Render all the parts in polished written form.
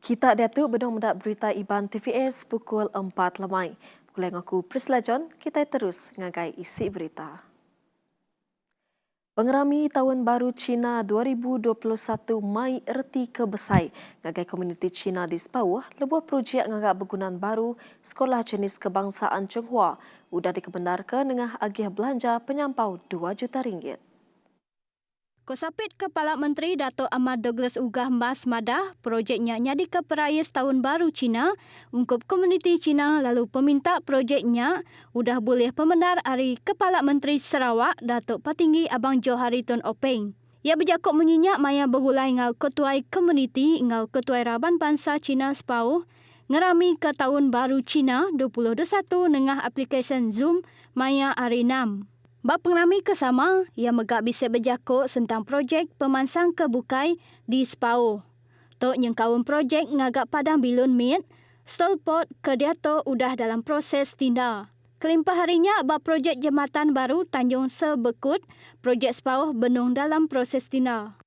Kita Datuk Bedong mendak berita Iban TVS pukul 4 lemai. Pukul yang aku Prisla John, kita terus ngagai isi berita. Pengerami Tahun Baru Cina 2021 Mai erti kebesai ngagai komuniti Cina di Sepauh lebuh projek ngagak bergunaan baru Sekolah Jenis Kebangsaan Chenghua udah dikebenarkan dengan agih belanja penyampau RM2 juta. Kosapit Kepala Menteri Dato' Ahmad Douglas Ugah Mas Madah projeknya nyadi ke perayas Tahun Baru Cina ungkup komuniti Cina lalu peminta projeknya udah boleh pembenar hari Kepala Menteri Sarawak Dato' Patinggi Abang Johari Tun Openg. Ia berjakuk menyenyak maya bergulai ngau ketuai komuniti ngau ketuai Raban Bangsa Cina Sepauh ngerami ke Tahun Baru Cina 2021 dengan aplikasi Zoom maya hari 6. Bak pengerami kesama, ia megak bisa berjakuk tentang projek pemansang kebukai di Sepauh. Tok nyengkawun projek ngagak padang bilun mit, stolpot ke Dato' udah dalam proses tinda. Kelimpah harinya bak projek jembatan baru Tanjung Sebekut, projek Sepauh benung dalam proses tinda.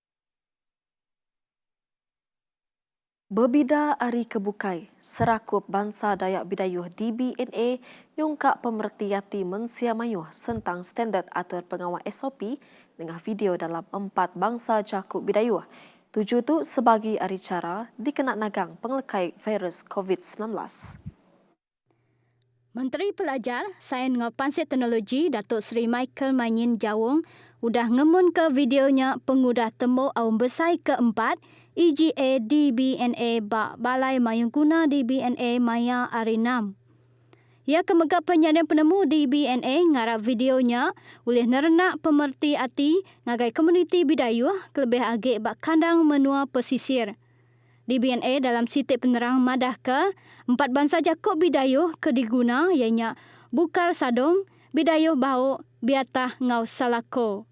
Berbida Ari Kebukai, Serakup Bangsa Dayak Bidayuh DBNA nyungkak pemerhati mensiamayuh tentang standard atur pengawal SOP dengan video dalam 4 bangsa cakup Bidayuh. Tujuh tu sebagi ari cara dikenak nagang penglekai virus COVID-19. Menteri Pelajar, Sains dengan Pansir Teknologi Datuk Seri Michael Manyin Jawong udah ngemun ke videonya pengudah tembok awam besar keempat EGA DBNA Bak Balai Mayung Guna DBNA Maya Arinam. Ia kemegak penyadian penemu DBNA ngarap videonya oleh nerenak pemerti hati ngagai komuniti Bidayuh kelebih agik bak kandang menua pesisir. DBNA dalam sitik penerang madah ke 4 bangsa jakuk Bidayuh ke diguna ianya Bukar Sadong, Bidayuh Bau, Biatah Ngau Salako.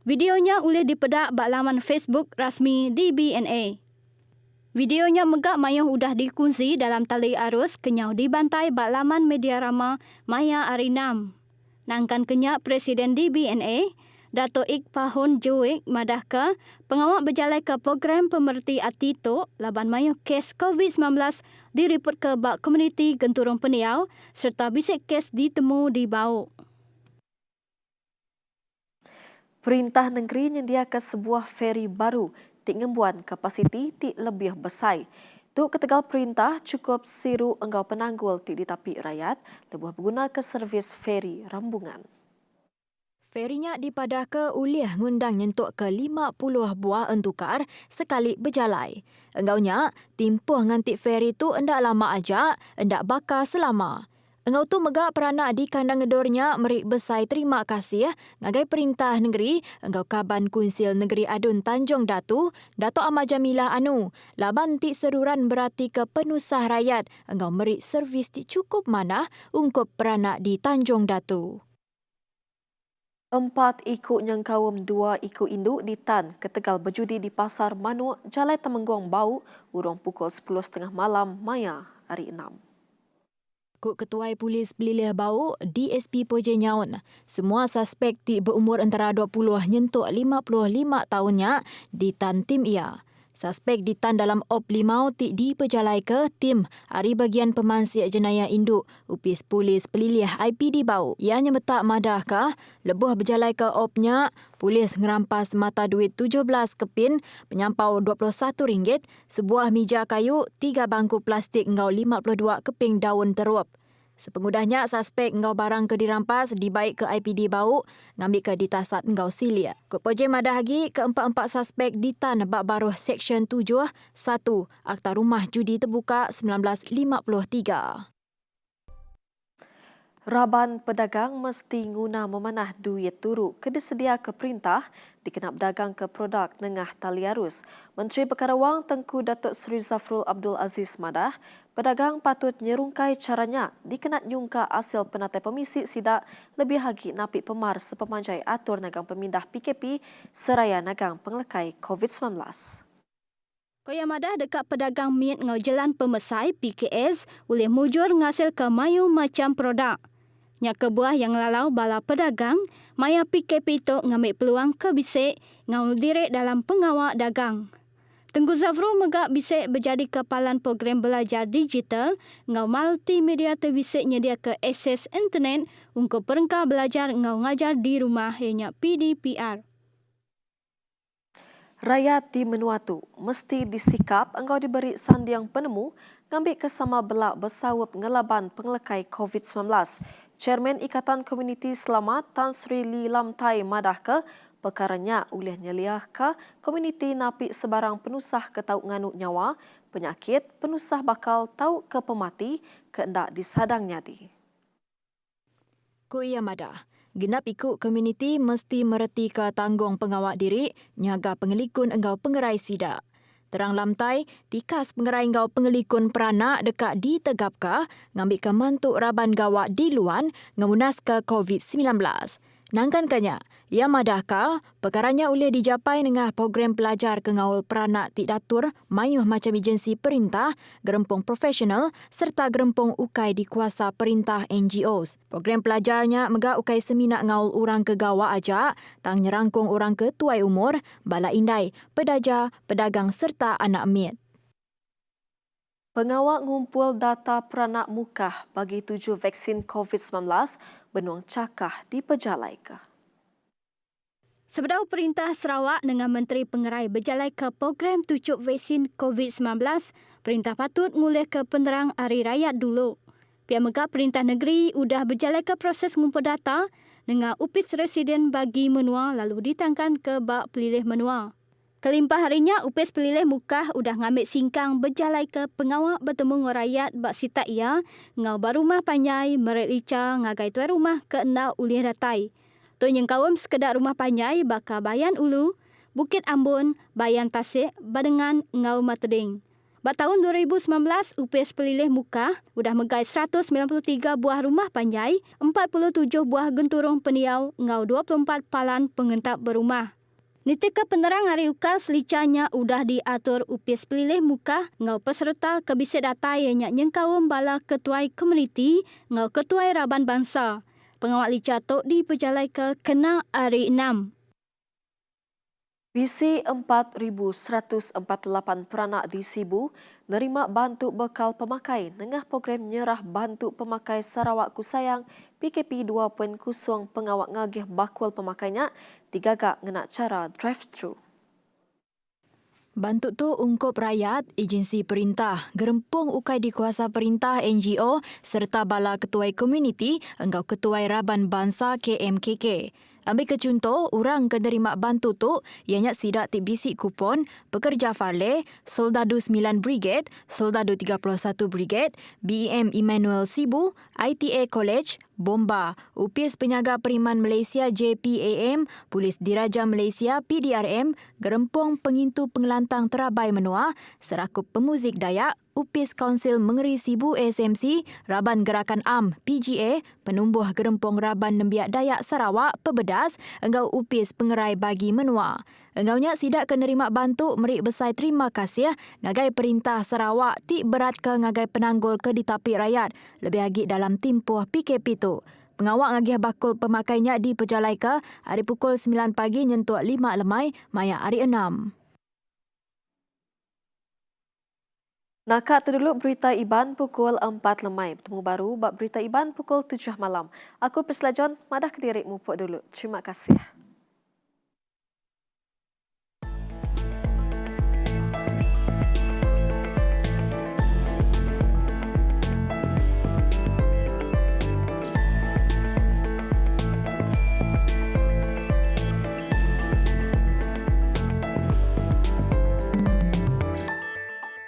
Videonya boleh dipedak bak laman Facebook rasmi DBNA. Videonya megak mayuh udah dikongsi dalam tali arus kenyau dibantai bak laman media rama Maya Arinam. Nangkan kenyak Presiden DBNA, Dato' Pahun Juik madah ke pengawak berjalan ke program pemerti hati tu laban mayuh kes COVID-19 diriput ke bak komuniti Genturong Peniau serta bisik kes ditemu di Bau. Perintah negeri menyediakan sebuah feri baru di ngembuan kapasiti ti lebih besar. Tu ketegal perintah cukup siru enggau penanggul ti di tapi rakyat lebuh berguna ke servis feri Rambungan. Ferinya dipadah ke uliah ngundang nyentuk ke 50 buah entukar sekali berjalai. Enggaunya, timpuh ngantik feri tu endak lama aja, endak bakar selama. Engau tu megak peranak di kandang ngedornya merik besai terima kasih ngagai perintah negeri engau Kaban Kunsil Negeri Adun Tanjung Datu, Dato' Ahmad Jamilah Anu. Laban ti seruran berarti ke penusah rakyat engau merik servis ti cukup manah ungkup peranak di Tanjung Datu. 4 ikut nyengkawum 2 ikut induk di Tan ketegal berjudi di Pasar Manuk, Jalai Temenggong Bau, urung pukul 10.30 malam, Maya, hari 6. Kut Ketuai Polis Belilih Bau, DSP Poje Nyaun, semua suspek ti berumur antara 20 nyentuk 55 tahunnya di Tan tim ia. Suspek ditan dalam op limau ti diperjalai ke tim hari bagian pemansik jenayah induk Upis Polis Pelilih IPD Bau. Ianya metak madah kah, lebuh berjalai ke opnya, polis ngerampas mata duit 17 kepin, penyampau RM21, sebuah meja kayu, 3 bangku plastik ngau 52 keping daun terup. Sepengudahnya, suspek ngau barang ke dirampas dibaik ke IPD Bau, ngambil ke ditasat ngau silia. Kut Poje madah lagi, keempat-empat suspek ditan bak baruh Seksyen 7, 1, Akta Rumah Judi Terbuka 1953. Raban pedagang mesti guna memanah duit turu kedesedia ke perintah dikenap dagang ke produk nengah tali arus. Menteri Perkara Wang Tengku Datuk Seri Zafrul Abdul Aziz madah, pedagang patut nyerungkai caranya dikenat nyungka hasil penatai pemisik sidak lebih lagi napik pemar sepemanjai atur nagang pemindah PKP seraya nagang penglekai COVID-19. Koya madah dekat pedagang mit ngau jalan pemesai PKS boleh mujur ngasil ke mayu macam produk. Nya kebuah yang lalau bala pedagang, maya PKP tu ngambil peluang ke bisik ngau direk dalam pengawak dagang. Tengku Zafrul megak bisik berjadi kepalan program belajar digital ngau multimedia terbisik nyedia ke akses internet untuk perengkah belajar ngau ngajar di rumah hanya PDPR. Rakyat di Menuatu mesti disikap engkau diberi sandiang penemu ngambil kesama belak bersawap ngelaban pengelekai COVID-19. Chairman Ikatan Komuniti Selamat Tan Sri Lee Lam Tai madah ke perkaranya oleh nyeliah ke komuniti napi sebarang penusah ke tau nganuk nyawa, penyakit, penusah bakal tau ke pemati ke endak disadang nyadi. Ku ia madah. Genap ikut komuniti mesti mereti ke tanggung pengawak diri, nyaga pengelikun engkau pengerai sidak. Terang Lam Tai, tikas pengerai engkau pengelikun peranak dekat ditegapkah ngambil ke mantuk raban gawak di luan ngemunas ke COVID-19. Nangkankannya, ia madahkah perkaranya boleh dijapai dengan program pelajar ke ngaul peranak tik datur mayuh macam agensi perintah, gerempong profesional serta gerempong ukai di kuasa perintah NGOs. Program pelajarnya megak ukai seminak ngaul orang ke gawa ajak, tang nyerangkung orang ke tuai umur, bala indai, pedaja, pedagang serta anak miet. Pengawak ngumpul data peranak mukah bagi 7 vaksin COVID-19 benuang cakah di Pejalai ke. Sebedau Perintah Sarawak dengan Menteri Pengerai berjalai ke program tujuh vaksin COVID-19, Perintah patut ngulih ke penerang hari rakyat dulu. Pihak megak Perintah Negeri udah berjalai ke proses ngumpul data dengan upis residen bagi menua lalu ditangkan ke bak pelilih menua. Kelimpah harinya, upis pelilih mukah udah ngambil singkang berjalai ke pengawak bertemu dengan rakyat bak sita ia, ngau barumah panjai, meret lica, ngagai tuai rumah ke enau ulih datai. Tu yang kawam sekedar rumah panjai baka Bayan Ulu, Bukit Ambon, Bayan Tasik, Badengan, ngau Mateding. Bak tahun 2019, upis pelilih mukah udah megai 193 buah rumah panjai, 47 buah genturung peniau, ngau 24 palan pengentap berumah. Nitika penerang hari ukas licanya udah diatur upis pelilih muka ngau peserta kebisik data yang nyengkawum bala ketuai komuniti ngau ketuai raban bangsa. Pengawak lica tok diperjalai ke kena hari 6. Bisi 4,148 peranak di Sibu nerima bantu bekal pemakai tengah program nyerah bantu pemakai Sarawak Ku Sayang PKP 2.0 pengawak ngagih bakul pemakainya digagak ngena cara drive-thru. Bantu tu ungkup rakyat, agensi perintah, gerempung ukai di kuasa perintah NGO serta bala ketuai komuniti engkau ketuai raban bangsa KMKK. Ambil ke contoh, orang kenerima bantu tu ianya sidak tibisi kupon, pekerja Farley, Soldadu 9 Brigade, Soldadu 31 Brigade, BEM Emmanuel Sibu, ITA College, Bomba, Upis Penyaga Periman Malaysia JPAM, Polis Diraja Malaysia PDRM, Gerempong Pengintu Pengelantang Terabai Menua, seraku pemuzik Dayak, Upis Kaunsil Mengeri Sibu ASMC, Raban Gerakan AM PGA, Penumbuh Gerempong Raban Nembiak Dayak Sarawak Pebedas, engkau Upis Pengerai Bagi Menua. Engkaunya sidak kenerima bantu merik besai terima kasih ngagai Perintah Sarawak tik berat ke ngagai penanggul ke ditapik rakyat lebih lagi dalam timpuh PKP tu. Pengawak ngagih bakul pemakainya di Pejalai ke hari pukul 9 pagi nyentuh 5 lemai maya hari 6. Nakak tu dulu berita Iban pukul 4 lemai. Bertemu baru bab berita Iban pukul 7 malam. Aku Perselajon, madah ke diri mupuk dulu. Terima kasih.